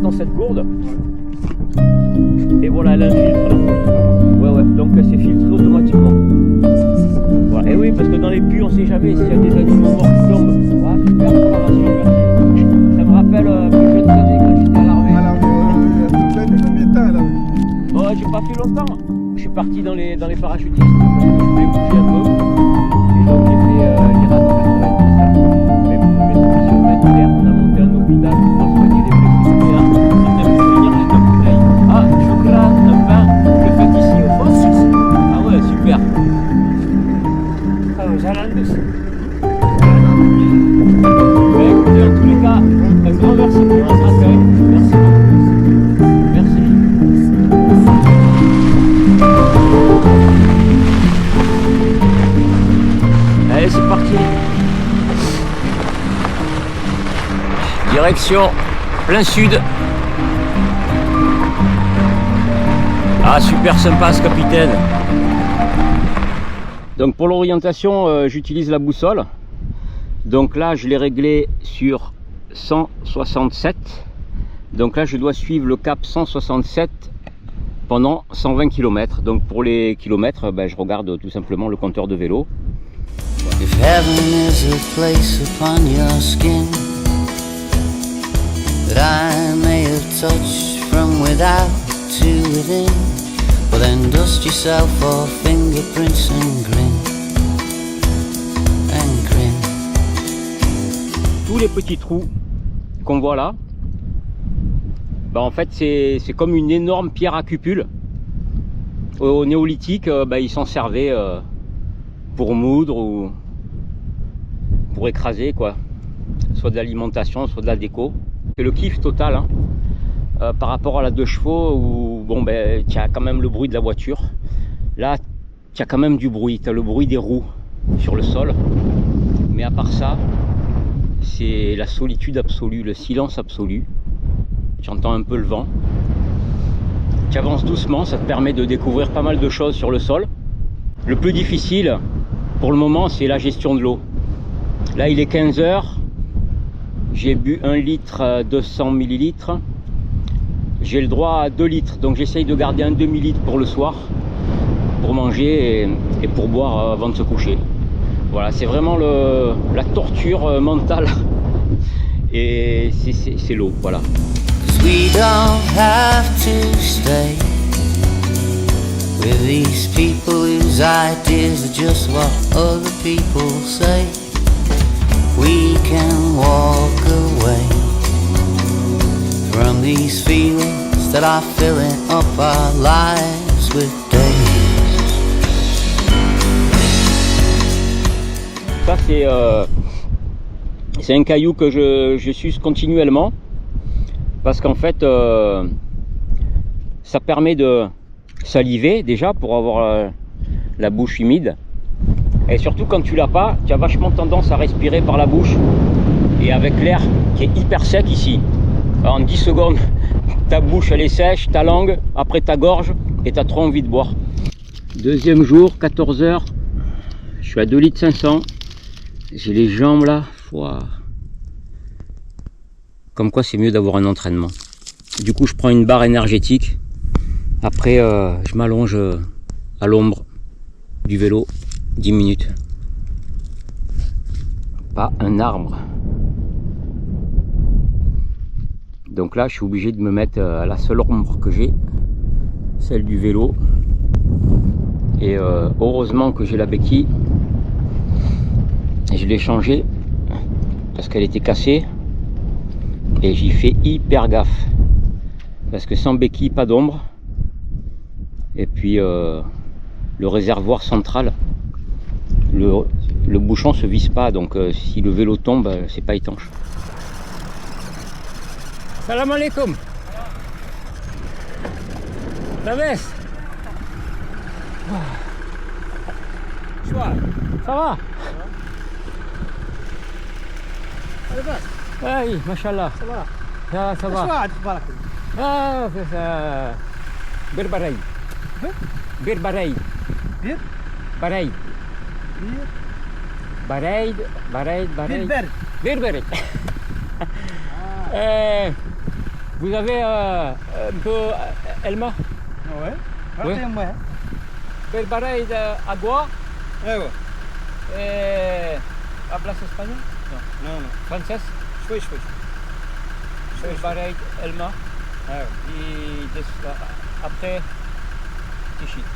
dans cette gourde. Et voilà, elle a un filtre. Ouais, donc c'est filtré automatiquement. Voilà. Et oui, parce que dans les puits, on sait jamais s'il y a des animaux morts qui tombent. Voilà, super programmation, merci. Ça me rappelle plus jeune année quand j'étais à l'armée. Vous avez fait combien de temps là? Oh, j'ai pas fait longtemps. Je suis parti dans les parachutistes parce que je voulais bouger un peu. Et donc j'ai fait l'Irak en 90 là. Mais bon, je suis sur humanitaire, on a monté un hôpital pour soigner les blessés nucléaires. Ça m'a fait venir juste un coup d'œil. Ah, chocolat, un pain, le fait ici au fond. Ah ouais, super. Ah, j'allais aussi. Mais écoutez, en tous les cas, un grand merci pour votre accueil. Merci beaucoup. Merci. Allez, c'est parti. Direction plein sud. Ah, super sympa ce capitaine. Donc pour l'orientation, j'utilise la boussole. Donc là, je l'ai réglé sur 167. Donc là, je dois suivre le cap 167 pendant 120 km. Donc pour les kilomètres, je regarde tout simplement le compteur de vélo. If heaven is a place upon your skin that I may have touched from without to within, well then dust yourself off fingerprints and grin. Tous les petits trous qu'on voit là, en fait c'est comme une énorme pierre à cupule. Au néolithique, ils s'en servaient pour moudre ou pour écraser quoi, soit de l'alimentation, soit de la déco. C'est le kiff total hein, par rapport à la 2 chevaux où tu as quand même le bruit de la voiture. Là tu as quand même du bruit, tu as le bruit des roues sur le sol, mais à part ça c'est la solitude absolue, le silence absolu. Tu entends un peu le vent, tu avances doucement, ça te permet de découvrir pas mal de choses sur le sol. Le plus difficile pour le moment c'est la gestion de l'eau. Là il est 15 h, j'ai bu 1 litre 200 ml, j'ai le droit à 2 litres, donc j'essaye de garder un demi-litre pour le soir, pour manger et pour boire avant de se coucher. Voilà, c'est vraiment la torture mentale et c'est l'eau, voilà. We don't have to stay with these people whose ideas are just what other people say. We can walk away from these feelings that are filling up our lives with days. Ça c'est un caillou que je suce continuellement parce qu'en fait ça permet de saliver déjà pour avoir la bouche humide, et surtout quand tu l'as pas, tu as vachement tendance à respirer par la bouche et avec l'air qui est hyper sec ici. Alors, en 10 secondes ta bouche elle est sèche, ta langue, après ta gorge, et tu as trop envie de boire. Deuxième jour, 14 h, je suis à 2 litres 500. J'ai les jambes là, wow. Comme quoi c'est mieux d'avoir un entraînement. Du coup je prends une barre énergétique. Après je m'allonge à l'ombre du vélo 10 minutes. Pas un arbre. Donc là je suis obligé de me mettre à la seule ombre que j'ai, celle du vélo. Et heureusement que j'ai la béquille. Je l'ai changée parce qu'elle était cassée et j'y fais hyper gaffe parce que sans béquille pas d'ombre, et puis le réservoir central, le bouchon se visse pas, donc si le vélo tombe c'est pas étanche. Salam alaikum. Tabès. Ça va? Oui, machallah. Ça va. Ah, bir bareil. Bir bareil. Bir? Bareil. Bareil, bareil, bareil. Bir bareil. Vous avez un peu Elma? Ouais. Oui. Ouais. Belbarey de Agua ايوه. et hablas espagnol? Non non. Français? شوي. Belbarey Elma ايوه. et après Tichit.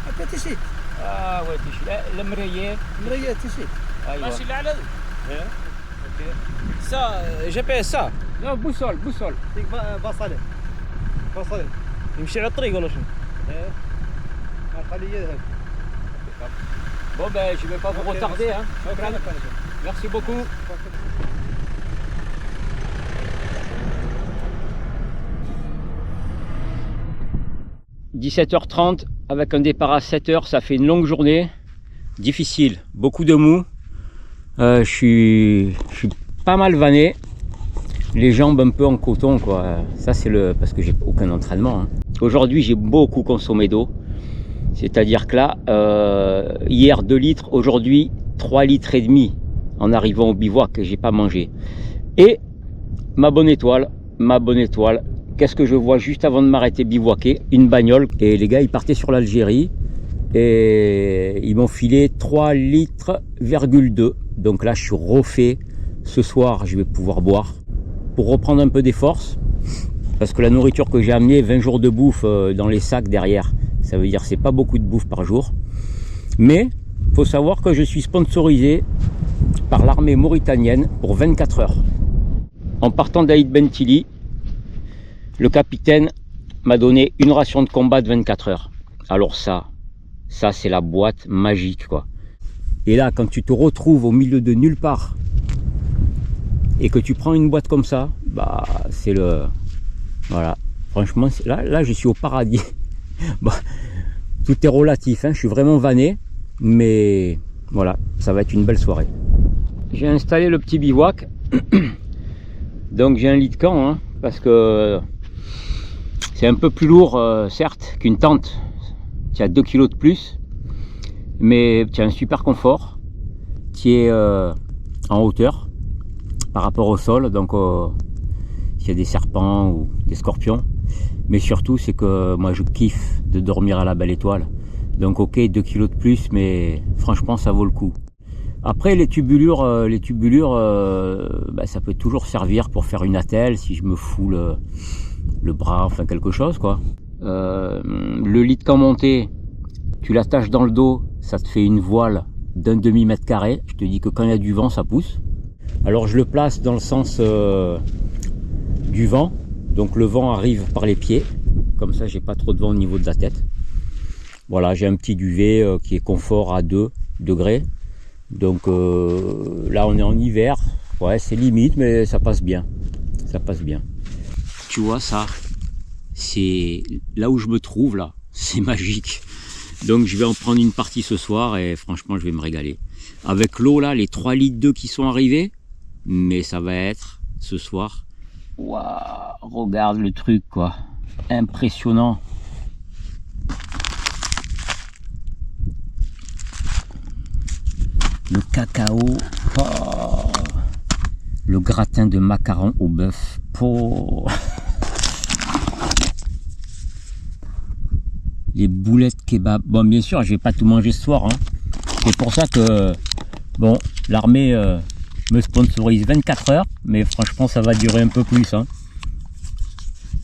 انت تشيت. Ah ouais Tichit. المرية مرية تشيت. أيوة. ماشي اللي على ايه. سا جي بي اس سا Non boussole. ديك بصلة. يمشي على الطريق ولا شنو؟ ايه. خليه يذهب. Bon ben je vais pas vous retarder hein. Merci beaucoup. « 17h30 avec un départ à 7h, ça fait une longue journée, difficile, beaucoup de mou. Je suis pas mal vanné, les jambes un peu en coton quoi. Ça c'est parce que j'ai aucun entraînement. Hein. Aujourd'hui j'ai beaucoup consommé d'eau, c'est-à-dire que là, hier 2 litres, aujourd'hui 3 litres et demi en arrivant au bivouac et j'ai pas mangé. Et ma bonne étoile. Qu'est-ce que je vois juste avant de m'arrêter bivouaquer? Une bagnole. Et les gars, ils partaient sur l'Algérie. Et ils m'ont filé 3 litres, donc là, je suis refait. Ce soir, je vais pouvoir boire. Pour reprendre un peu des forces. Parce que la nourriture que j'ai amenée, 20 jours de bouffe dans les sacs derrière. Ça veut dire que c'est pas beaucoup de bouffe par jour. Mais, faut savoir que je suis sponsorisé par l'armée mauritanienne pour 24 heures. En partant d'Aïd Bentili, le capitaine m'a donné une ration de combat de 24 heures. Alors ça c'est la boîte magique quoi. Et là, quand tu te retrouves au milieu de nulle part et que tu prends une boîte comme ça, bah c'est le... Voilà. Franchement, là je suis au paradis. Bah, tout est relatif, hein. Je suis vraiment vanné. Mais voilà, ça va être une belle soirée. J'ai installé le petit bivouac. Donc j'ai un lit de camp, hein, parce que c'est un peu plus lourd, certes, qu'une tente. Tu as 2 kg de plus, mais tu as un super confort. Tu es en hauteur par rapport au sol, donc s'il y a des serpents ou des scorpions. Mais surtout, c'est que moi je kiffe de dormir à la belle étoile. Donc ok, 2 kg de plus, mais franchement ça vaut le coup. Après les tubulures, bah, ça peut toujours servir pour faire une attelle si je me fous le bras, enfin quelque chose quoi. Le lit de camp monté, tu l'attaches dans le dos, ça te fait une voile d'un demi-mètre carré. Je te dis que quand il y a du vent, ça pousse. Alors je le place dans le sens du vent, donc le vent arrive par les pieds, comme ça j'ai pas trop de vent au niveau de la tête. Voilà, j'ai un petit duvet qui est confort à 2 degrés. Donc là on est en hiver, ouais c'est limite mais ça passe bien, Tu vois ça, c'est là où je me trouve là, c'est magique. Donc je vais en prendre une partie ce soir et franchement je vais me régaler. Avec l'eau là, les 3 litres d'eau qui sont arrivés, mais ça va être ce soir. Waouh, regarde le truc quoi, impressionnant. Le cacao, oh, le gratin de macarons au bœuf, oh. Les boulettes kebab. Bon, bien sûr, je vais pas tout manger ce soir. Hein. C'est pour ça que bon, l'armée me sponsorise 24 heures, mais franchement, ça va durer un peu plus. Hein.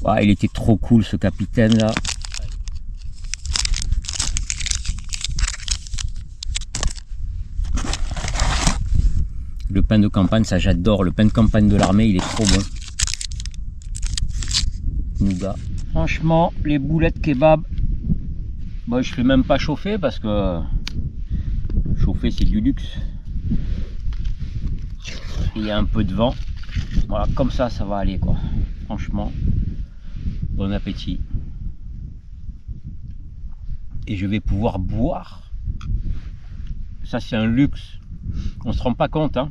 Ouais, il était trop cool ce capitaine là. Le pain de campagne, ça j'adore. Le pain de campagne de l'armée, il est trop bon. Nougat. Franchement, les boulettes kebab, moi je fais même pas chauffer parce que chauffer c'est du luxe. Il y a un peu de vent. Voilà, comme ça, ça va aller quoi. Franchement, bon appétit. Et je vais pouvoir boire. Ça c'est un luxe. On se rend pas compte hein,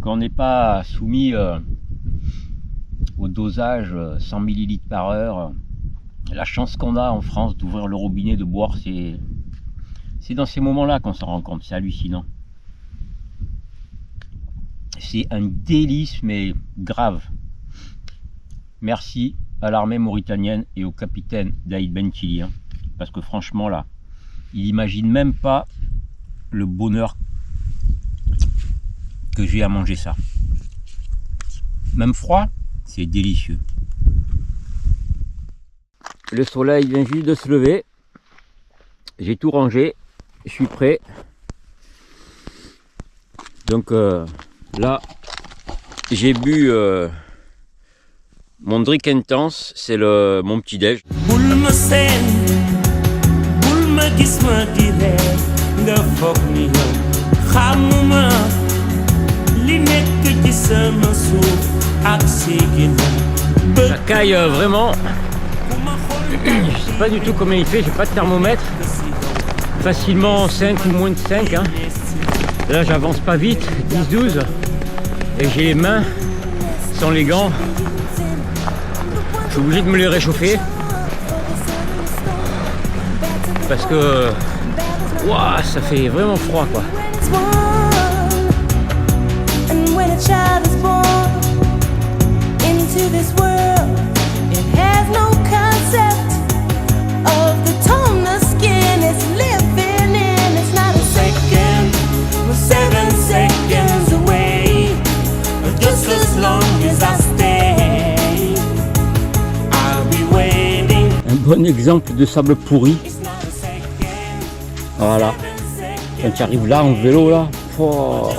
qu'on n'est pas soumis au dosage 100 ml par heure. La chance qu'on a en France d'ouvrir le robinet, de boire, c'est dans ces moments là qu'on s'en rend compte. C'est hallucinant, c'est un délice mais grave. merci à l'armée mauritanienne et au capitaine Daïd Ben Chili, hein, parce que franchement là, il imagine même pas le bonheur que j'ai à manger ça. Même froid, c'est délicieux. Le soleil vient juste de se lever. J'ai tout rangé. Je suis prêt. Donc là, j'ai bu mon drink intense. C'est mon petit déj. Ça caille vraiment. Je sais pas du tout combien il fait, j'ai pas de thermomètre. Facilement 5 ou moins de 5. Hein. Là j'avance pas vite, 10-12. Et j'ai les mains sans les gants. Je suis obligé de me les réchauffer. Parce que wow, ça fait vraiment froid quoi. Un bon exemple de sable pourri. Voilà. Quand tu arrives là en vélo là, oh,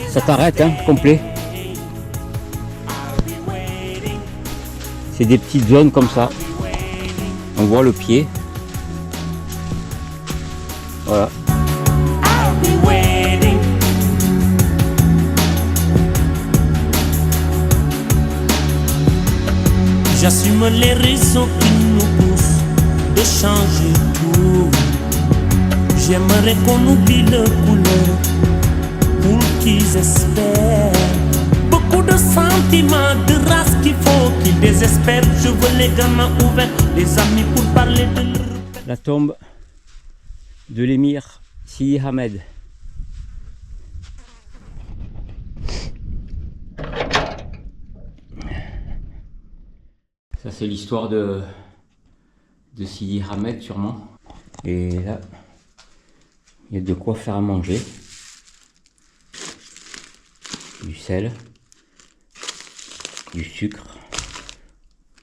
ça t'arrête hein, complet. C'est des petites zones comme ça. On voit le pied. Voilà. J'assume les raisons qui nous poussent de changer tout. J'aimerais qu'on oublie le couleur pour qu'ils espèrent. Beaucoup de sentiments, de race qu'il faut qu'ils désespèrent. Je veux les gamins ouverts, les amis pour parler de leur... La tombe de l'émir Sidi Ahmed. Ça c'est l'histoire de Sidi Ahmed sûrement. Et là, il y a de quoi faire à manger. Du sel, du sucre,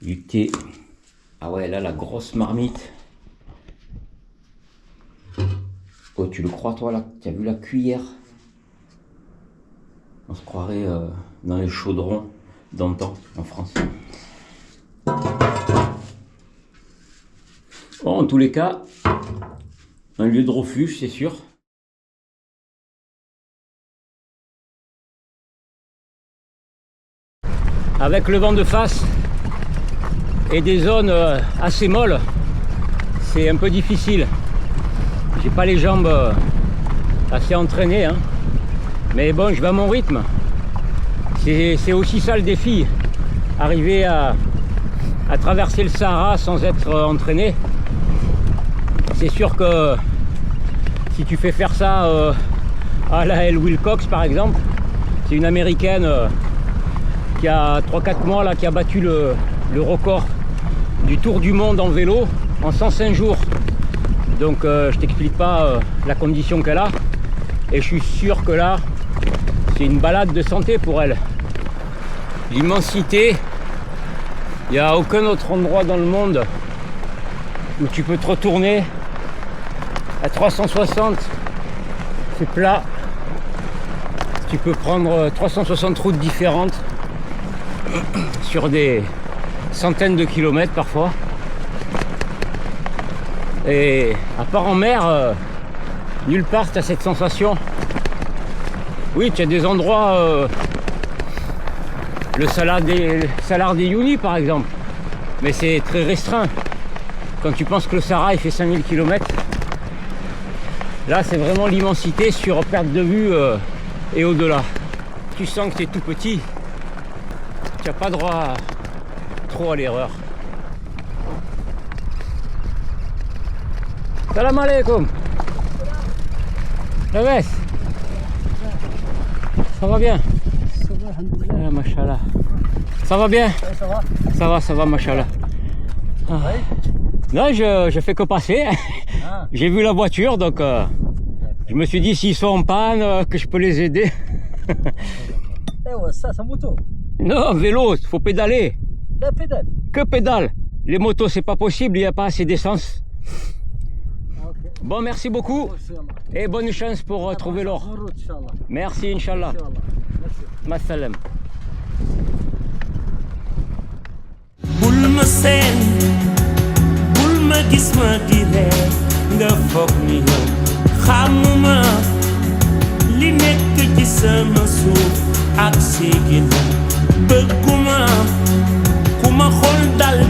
du thé. Ah ouais, là la grosse marmite. Oh, tu le crois toi là? Tu as vu la cuillère? On se croirait dans les chaudrons d'antan en France. Bon, en tous les cas, un lieu de refuge, c'est sûr. Avec le vent de face et des zones assez molles, c'est un peu difficile. J'ai pas les jambes assez entraînées, hein. Mais bon, je vais à mon rythme. C'est aussi ça le défi, arriver à traverser le Sahara sans être entraîné. C'est sûr que si tu fais faire ça à la Elle Wilcox par exemple, c'est une américaine qui a 3-4 mois là, qui a battu le record du tour du monde en vélo en 105 jours. Donc je t'explique pas la condition qu'elle a, et je suis sûr que là c'est une balade de santé pour elle. L'immensité, il n'y a aucun autre endroit dans le monde où tu peux te retourner à 360, c'est plat. Tu peux prendre 360 routes différentes sur des centaines de kilomètres parfois. Et à part en mer, nulle part tu as cette sensation. Oui, tu as des endroits, le Salar des Uyuni par exemple, mais c'est très restreint. Quand tu penses que le Sahara il fait 5000 km, là c'est vraiment l'immensité sur perte de vue et au-delà. Tu sens que tu es tout petit, tu n'as pas droit trop à l'erreur. Salam alaikum. Ça va bien? Ah, machallah. Ça va bien? Ça va. Ça va, machallah. Ah. Non, je fais que passer. Ah. J'ai vu la voiture, donc je me suis dit s'ils sont en panne, que je peux les aider. Ça, c'est moto. Non, vélo, faut pédaler. La pédale. Que pédale? Les motos, c'est pas possible, il n'y a pas assez d'essence. Bon, merci beaucoup et bonne chance pour trouver l'or. Merci, Inch'Allah. Ma salam. bul ma seen bul ma gis ma di reer nga foog ni yow xamuma li nekk ci sama suuf ak si ginnaaw bëgguma ku ma xool dal